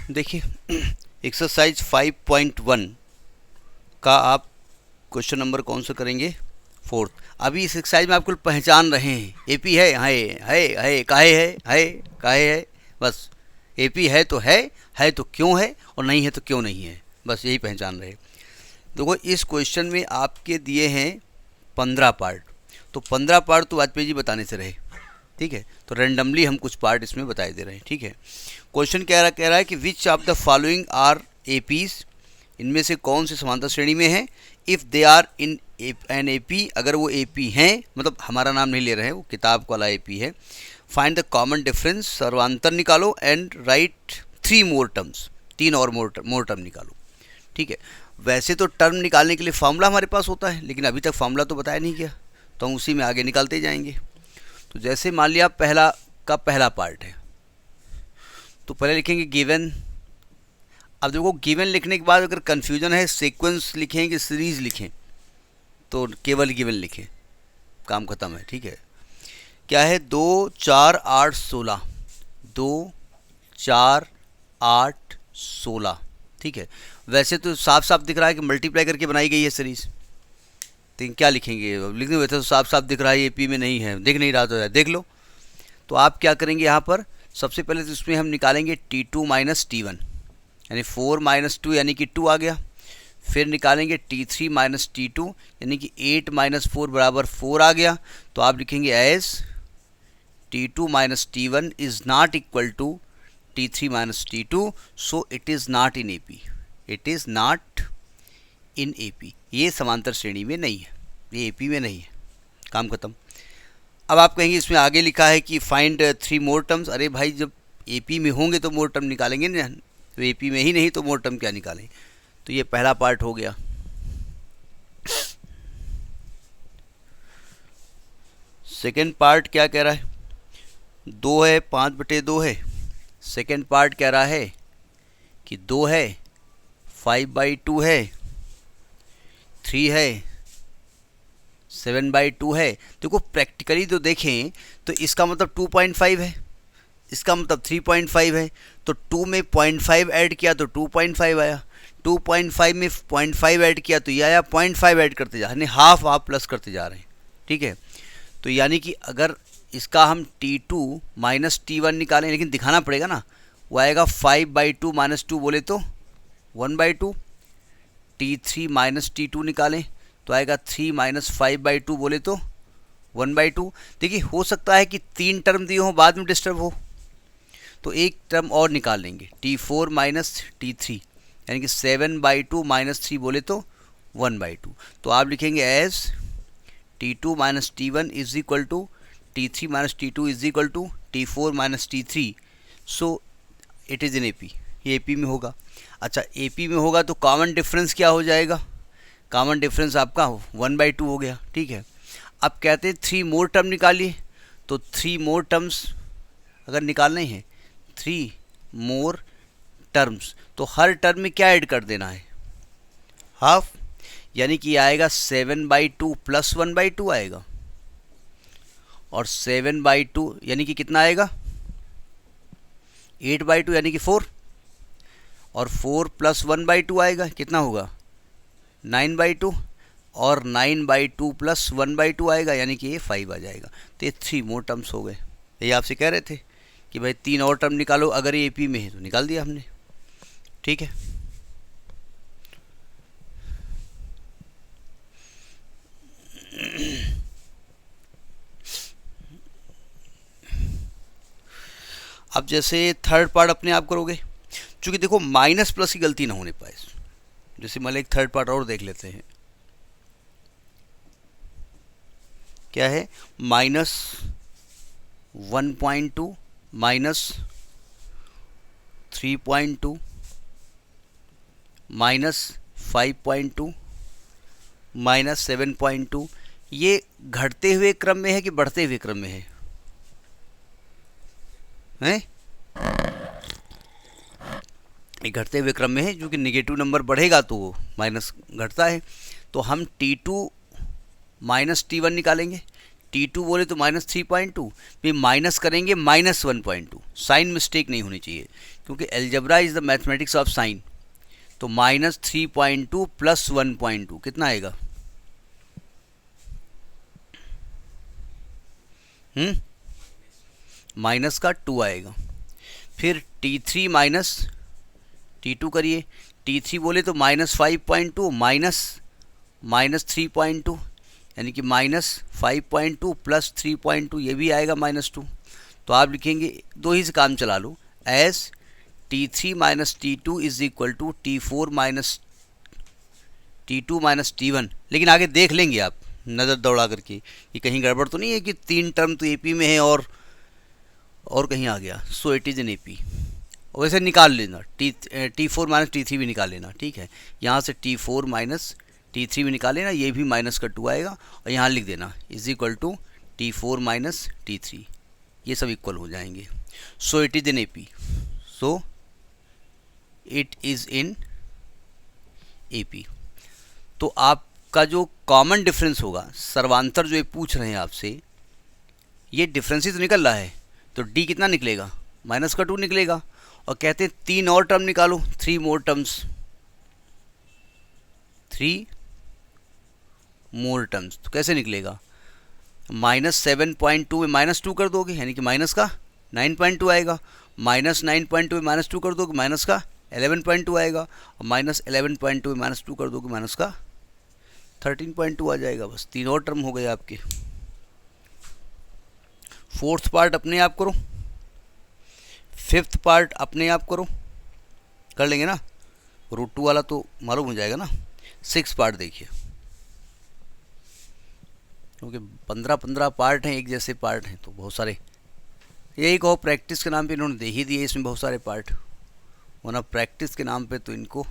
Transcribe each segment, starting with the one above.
देखिए एक्सरसाइज 5.1 का आप क्वेश्चन नंबर कौन सा करेंगे, फोर्थ। अभी इस एक्सरसाइज में आप कुल पहचान रहे हैं, एपी है काहे है, बस एपी है तो क्यों है, और नहीं है तो क्यों नहीं है, बस यही पहचान रहे। देखो इस क्वेश्चन में आपके दिए हैं 15 पार्ट, तो 15 पार्ट तो वाजपेयी जी बताने से रहे, ठीक है। तो रैंडमली हम कुछ पार्ट इसमें बताए दे रहे हैं, ठीक है। क्वेश्चन कह रहा है कि which of the following are APs, इनमें से कौन से समांतर श्रेणी में है। If they are in an AP, अगर वो एपी हैं, मतलब हमारा नाम नहीं ले रहे हैं, वो किताब वाला एपी है। फाइंड द कॉमन डिफरेंस, सर्वांतर निकालो, एंड राइट 3 मोर टर्म्स, 3 और मोर टर्म निकालो, ठीक है। वैसे तो टर्म निकालने के लिए फार्मूला हमारे पास होता है, लेकिन अभी तक फार्मूला तो बताया नहीं गया, तो हम उसी में आगे निकालते जाएंगे। तो जैसे मान लिया पहला पार्ट है, तो पहले लिखेंगे गिवन। अब देखो गिवन लिखने के बाद अगर कन्फ्यूजन है सीक्वेंस लिखें कि सीरीज लिखें, तो केवल गिवन लिखें, काम ख़त्म है, ठीक है। क्या है 2 4 8 16, 2 4 8 16, ठीक है। वैसे तो साफ साफ दिख रहा है कि मल्टीप्लाई करके बनाई गई है सीरीज, तो क्या लिखेंगे, लिखने वैसे तो साफ साफ दिख रहा है एपी में नहीं है, दिख नहीं रहा तो देख लो। तो आप क्या करेंगे यहाँ पर, सबसे पहले तो इसमें हम निकालेंगे T2 माइनस T1, यानी 4 माइनस 2 यानी कि 2 आ गया। फिर निकालेंगे T3 माइनस T2 यानी कि 8 माइनस 4 बराबर 4 आ गया। तो आप लिखेंगे as T2 minus T1 is not equal to T3 minus T2, so it is not in AP, it is not in AP, ये समांतर श्रेणी में नहीं है, ये AP में नहीं है, काम खत्म। अब आप कहेंगे इसमें आगे लिखा है कि फाइंड 3 मोर टर्म्स। अरे भाई जब AP में होंगे तो मोर टर्म निकालेंगे ना, तो AP में ही नहीं तो मोर टर्म क्या निकालें। तो ये पहला पार्ट हो गया। सेकेंड पार्ट क्या कह रहा है, 2 है 5/2 है। सेकेंड पार्ट कह रहा है कि 2 है 5/2 है, 3 है 7/2 है। देखो प्रैक्टिकली तो देखें तो इसका मतलब 2.5 है, इसका मतलब 3.5 है, तो 2 में 0.5 ऐड किया तो 2.5 आया, 2.5 में 0.5 ऐड किया तो ये आया, 0.5 ऐड करते जा रहे हैं, हाफ प्लस करते जा रहे हैं, ठीक है। तो यानी कि अगर इसका हम T2 माइनस T1 निकालें, लेकिन दिखाना पड़ेगा ना, वो आएगा 5/2 माइनस 2 बोले तो 1/2। T3 माइनस T2 निकालें तो आएगा 3 माइनस 5/2 बोले तो 1/2। देखिए हो सकता है कि 3 टर्म दिए हों, बाद में डिस्टर्ब हो, तो एक टर्म और निकाल लेंगे, T4 माइनस T3 यानी कि 7/2 माइनस 3 बोले तो 1/2। तो आप लिखेंगे as T2 minus T1 is equal to T3 minus T2 is equal to T4 minus T3, so it is in AP, ये AP में होगा। अच्छा AP में होगा तो कॉमन डिफरेंस क्या हो जाएगा, कॉमन डिफरेंस आपका 1/2 हो गया, ठीक है। अब कहते हैं 3 मोर टर्म निकालिए, तो 3 मोर टर्म्स अगर निकालने हैं, 3 मोर टर्म्स, तो हर टर्म में क्या ऐड कर देना है, हाफ, यानी कि आएगा 7/2 प्लस 1/2 आएगा, और 7/2 यानी कि कितना आएगा 8/2 यानी कि 4, और 4 प्लस 1/2 आएगा, कितना होगा 9/2, और 9/2 प्लस 1/2 आएगा यानी कि ये 5 आ जाएगा। तो ये 3 मोर टर्म्स हो गए। ये आपसे कह रहे थे कि भाई 3 और टर्म निकालो, अगर ये AP में है तो निकाल दिया हमने, ठीक है। अब जैसे थर्ड पार्ट अपने आप करोगे, क्योंकि देखो माइनस प्लस की गलती ना होने पाए, जैसे मान एक थर्ड पार्ट और देख लेते हैं। क्या है -1.2 माइनस 3.2 माइनस 5.2 माइनस 7.2, ये घटते हुए क्रम में है कि बढ़ते हुए क्रम में है, हैं? ये घटते हुए क्रम में है, क्योंकि नेगेटिव नंबर बढ़ेगा तो माइनस घटता है। तो हम T2 माइनस T1 निकालेंगे, T2 बोले तो -3.2, फिर माइनस करेंगे -1.2, साइन मिस्टेक नहीं होनी चाहिए क्योंकि algebra is the mathematics of sine. तो -3.2 + 1.2 कितना आएगा? माइनस का 2 आएगा। फिर T3 माइनस T2 करिए, T3 बोले तो -5.2 -3.2, यानी कि -5.2 + 3.2, ये भी आएगा -2। तो आप लिखेंगे, दो ही से काम चला लो, as T3 - T2 = T4 - T2 - T1। लेकिन आगे देख लेंगे आप नज़र दौड़ा करके कि कहीं गड़बड़ तो नहीं है कि 3 टर्म तो एपी में है और कहीं आ गया। सो इट इज़ इन एपी। वैसे निकाल लेना, T4 - T3 भी निकाल लेना, ठीक है। यहाँ से T4 - T3 भी निकाल लेना, ये भी -2 आएगा, और यहाँ लिख देना = T4 - T3, ये सब इक्वल हो जाएंगे। सो it is in AP, so it is in AP. तो आपका जो कॉमन डिफरेंस होगा, सर्वांतर जो ये पूछ रहे हैं आपसे, ये डिफरेंस ही तो निकल रहा है, तो D कितना निकलेगा? -2 निकलेगा। और कहते हैं 3 और टर्म निकालो, 3 मोर टर्म्स, 3 मोर टर्म्स। तो कैसे निकलेगा? -7.2 में -2 कर दोगे, यानी कि माइनस का 9.2 आएगा। -9.2 में -2 कर दोगे, माइनस का 11.2 आएगा। और -11.2 में -2 कर दोगे, माइनस का 13.2 आ जाएगा। बस 3 और टर्म हो गए आपके। फोर्थ पार्ट अपने आप करो, फिफ्थ पार्ट अपने आप करो, कर लेंगे ना, √2 वाला तो मालूम हो जाएगा ना। 6 पार्ट देखिए, क्योंकि 15 पार्ट हैं, एक जैसे पार्ट हैं तो बहुत सारे, यही कहो प्रैक्टिस के नाम पे इन्होंने दे ही दिए इसमें बहुत सारे पार्ट, वरना प्रैक्टिस के नाम पे तो इनको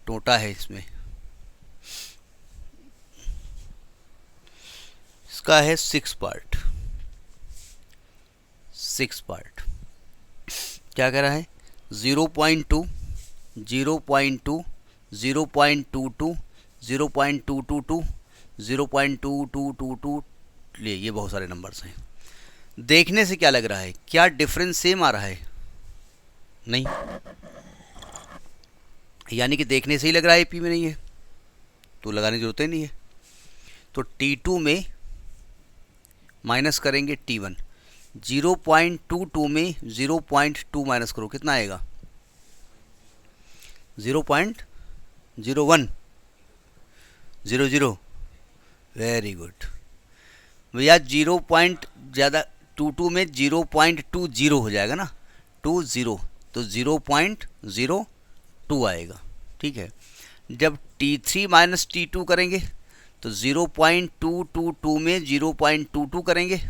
टोटा है इसमें। इसका है 6 पार्ट। 6 पार्ट क्या कह रहा है? 0.2, 0.2, 0.22, 0.222, 0.2222, ये बहुत सारे नंबर्स हैं। देखने से क्या लग रहा है? क्या डिफरेंस सेम आ रहा है? नहीं, यानी कि देखने से ही लग रहा है एपी में नहीं है, तो लगाने की जरूरत ही नहीं है। तो T2 में माइनस करेंगे T1, 0.22 में 0.2 माइनस करो, कितना आएगा? 0.01, 00। वेरी गुड भैया, 0 पॉइंट ज़्यादा 22 में 0.20 हो जाएगा ना, 20, तो 0.02 आएगा, ठीक है। जब T3 - T2 करेंगे तो 0.222 में 0.22 करेंगे,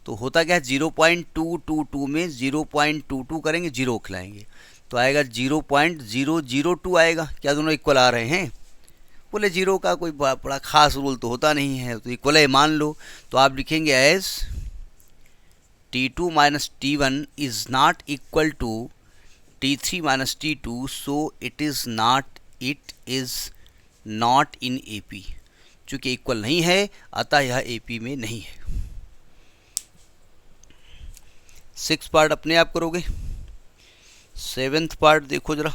तो होता क्या है? 0.222 में 0.22 करेंगे, 0 खिलाएंगे, तो आएगा 0.002 आएगा। क्या दोनों इक्वल आ रहे हैं? बोले 0 का कोई बड़ा खास रूल तो होता नहीं है, तो इक्वल है मान लो। तो आप लिखेंगे as T2 - T1 is not equal to T3 - T2, so it is not in AP। चूँकि इक्वल नहीं है, अतः यह AP में नहीं है। 6 पार्ट अपने आप करोगे। 7th पार्ट देखो जरा।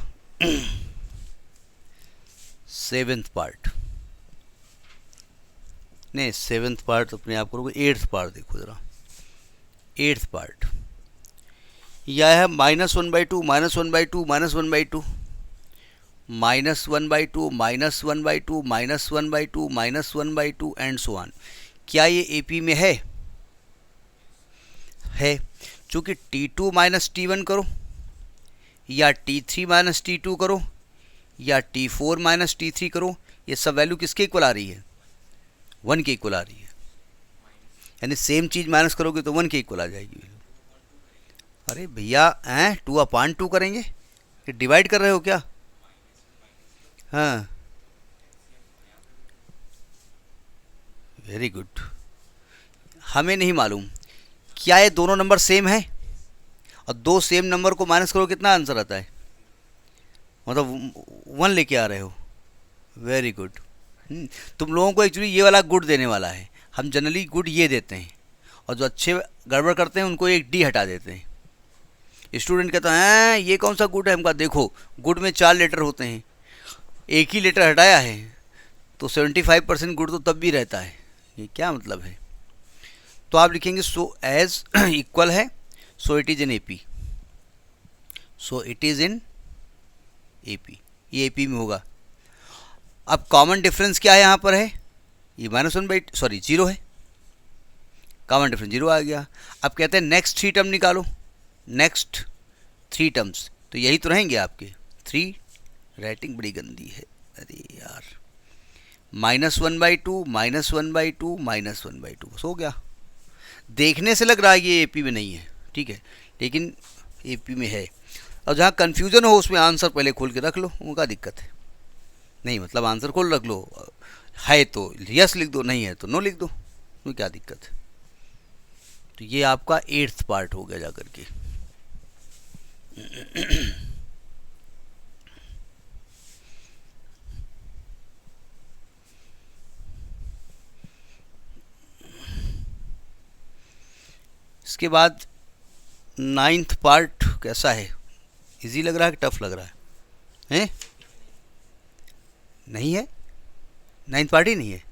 7th पार्ट नहीं, 7th पार्ट अपने आप करोगे। 8th पार्ट देखो जरा। 8th पार्ट यह है -1/2, -1/2, -1/2, -1/2, -1/2, -1/2, -1/2 एंड सो ऑन। क्या ये AP में है? चूँकि T2 - T1 करो, या T3 - T2 करो, या T4 - T3 करो, ये सब वैल्यू किसके इक्वल आ रही है? 1 के इक्वल आ रही है। यानी सेम चीज़ माइनस करोगे तो 1 के इक्वल आ जाएगी। अरे भैया, 2/2 करेंगे, ये डिवाइड कर रहे हो क्या? हाँ, वेरी गुड। हमें नहीं मालूम क्या ये दोनों नंबर सेम है, और दो सेम नंबर को माइनस करो कितना आंसर आता है? मतलब 1 लेके आ रहे हो। Very good. तुम लोगों को एक्चुअली ये वाला गुड देने वाला है। हम जनरली गुड ये देते हैं, और जो अच्छे गड़बड़ करते हैं उनको एक डी हटा देते हैं। स्टूडेंट कहता है ये कौन सा गुड है, हमका देखो गुड में 4 लेटर होते हैं, एक ही लेटर हटाया है तो 75% गुड तो तब भी रहता है, ये क्या मतलब है। तो आप लिखेंगे सो एज इक्वल है, सो it is in AP, so it is in AP, ये एपी में होगा। अब कॉमन डिफरेंस क्या है यहाँ पर है, ये -1/, जीरो है, कॉमन डिफरेंस जीरो आ गया। अब कहते हैं नेक्स्ट 3 टर्म निकालो, नेक्स्ट 3 टर्म्स, तो यही तो रहेंगे आपके 3, राइटिंग बड़ी गंदी है, अरे यार, -1/2, -1/2, -1/2, बस हो गया। देखने से लग रहा है ये एपी में नहीं है, ठीक है, लेकिन एपी में है। और जहाँ कन्फ्यूज़न हो उसमें आंसर पहले खोल के रख लो, उनका दिक्कत है नहीं, मतलब आंसर खोल रख लो, है तो यस लिख दो, नहीं है तो नो लिख दो, तो क्या दिक्कत है। तो ये आपका 8th पार्ट हो गया जाकर के। इसके बाद 9th पार्ट कैसा है, इजी लग रहा है कि टफ लग रहा है, हैं? नहीं है, 9th पार्ट ही नहीं है,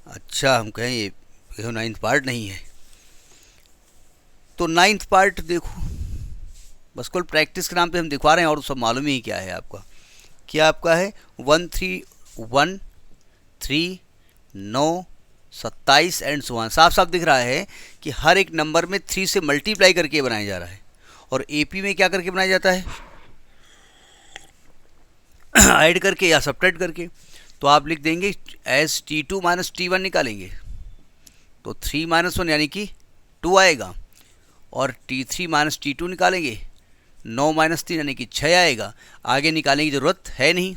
अच्छा हम कहें ये 9th पार्ट नहीं है। तो 9th पार्ट देखो, बस कुल प्रैक्टिस के नाम पे हम दिखवा रहे हैं, और सब मालूम ही क्या है आपका, क्या आपका है 1 3 1 3 9 27 एंड सो ऑन। साफ साफ दिख रहा है कि हर एक नंबर में 3 से मल्टीप्लाई करके बनाया जा रहा है, और एपी में क्या करके बनाया जाता है, ऐड करके या सब्ट्रैक्ट करके। तो आप लिख देंगे एज T2 - T1 निकालेंगे तो 3 - 1 यानी कि 2 आएगा, और T3 - T2 निकालेंगे 9 - 3 यानी कि 6 आएगा। आगे निकालने की ज़रूरत है नहीं,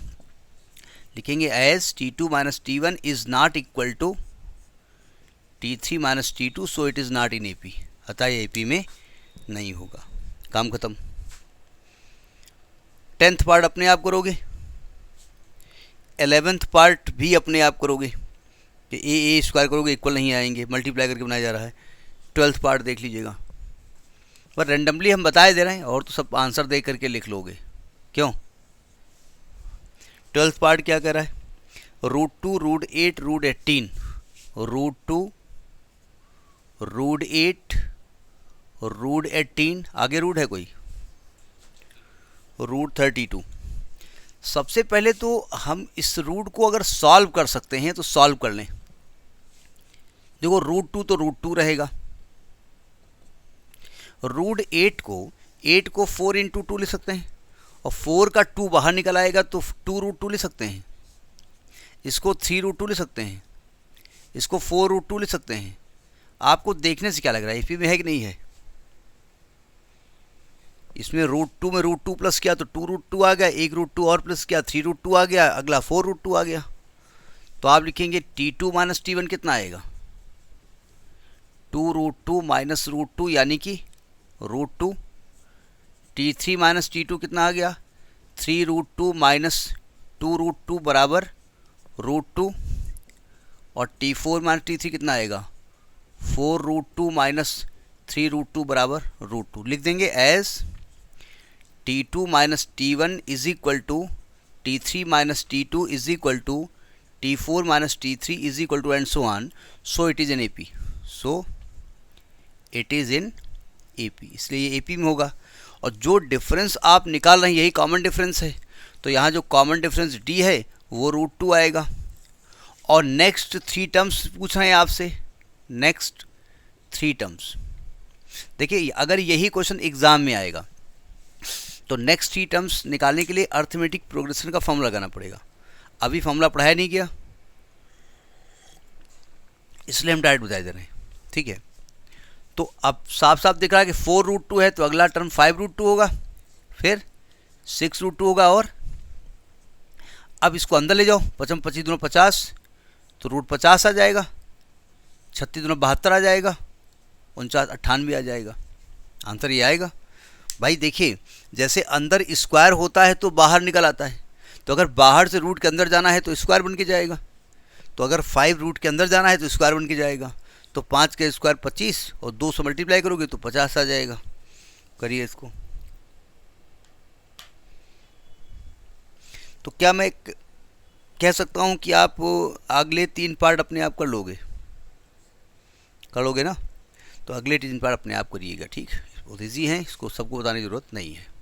लिखेंगे as T2 - T1 is not equal to T3 - T2, so it is not in AP, अतः ये एपी में नहीं होगा, काम खत्म। 10th पार्ट अपने आप करोगे, 11th पार्ट भी अपने आप करोगे, कि ए स्क्वायर करोगे इक्वल नहीं आएंगे, मल्टीप्लाई करके बनाया जा रहा है। 12th पार्ट देख लीजिएगा, पर रेंडमली हम बताए दे रहे हैं, और तो सब आंसर देख करके लिख लोगे, क्यों। 12th पार्ट क्या कह रहा है, √2 √8 √18, √2 √8 √18, आगे रूट है कोई, √32। सबसे पहले तो हम इस रूट को अगर सॉल्व कर सकते हैं तो सॉल्व कर लें। देखो √2 तो √2 रहेगा, √8 को 4 × 2 लिख सकते हैं, और 4 का 2 बाहर निकल आएगा तो 2 √2 लिख सकते हैं, इसको 3 √2 लिख सकते हैं, इसको 4 √2 लिख सकते हैं। आपको देखने से क्या लग रहा है, एपी में है कि नहीं है। इसमें √2 में √2 प्लस किया तो 2 √2 आ गया, एक √2 और प्लस किया 3 √2 आ गया, अगला 4 √2 आ गया। तो आप लिखेंगे T2 - T1 कितना आएगा, 2 √2 - √2 यानी कि √2। T3 - T2 कितना आ गया, 3 √2 - 2 √2 बराबर √2, और T4 - T3 कितना आएगा, 4 √2 - 3 √2 बराबर √2। लिख देंगे as T2 - T1 is equal to T3 - T2 is equal to T4 - T3 is equal to and so on, so it is in AP, so it is in AP, इसलिए ये AP में होगा। और जो डिफरेंस आप निकाल रहे हैं यही कॉमन डिफरेंस है, तो यहाँ जो कॉमन डिफरेंस डी है वो √2 आएगा। और नेक्स्ट 3 टर्म्स पूछ रहे हैं आपसे, नेक्स्ट 3 टर्म्स देखिए, अगर यही क्वेश्चन एग्जाम में आएगा तो नेक्स्ट 3 टर्म्स निकालने के लिए अर्थमेटिक प्रोग्रेशन का फॉर्मूला लगाना पड़ेगा। अभी फॉर्मूला पढ़ाया नहीं गया, इसलिए हम डायरेक्ट बता दे रहे हैं, ठीक है। तो अब साफ साफ दिख रहा है कि 4 √2 है, तो अगला टर्म 5 √2 होगा, फिर 6 √2 होगा, और अब इसको अंदर ले जाओ, 55 25 दूना 50, तो √50 आ जाएगा, 36 दूना 72 आ जाएगा, 49 98 आ जाएगा, आंसर ये आएगा। भाई देखिए, जैसे अंदर स्क्वायर होता है तो बाहर निकल आता है, तो अगर बाहर से रूट के अंदर जाना है तो स्क्वायर बन के जाएगा। तो अगर 5 रूट के अंदर जाना है तो स्क्वायर बन के जाएगा, तो 5 के स्क्वायर 25 और 2 से मल्टीप्लाई करोगे तो 50 आ जाएगा। करिए इसको। तो क्या मैं कह सकता हूँ कि आप अगले 3 पार्ट अपने आप कर लोगे ना? तो अगले 3 पार्ट अपने आप करिएगा, ठीक। बहुत ईजी है, इसको सबको बताने की ज़रूरत नहीं है।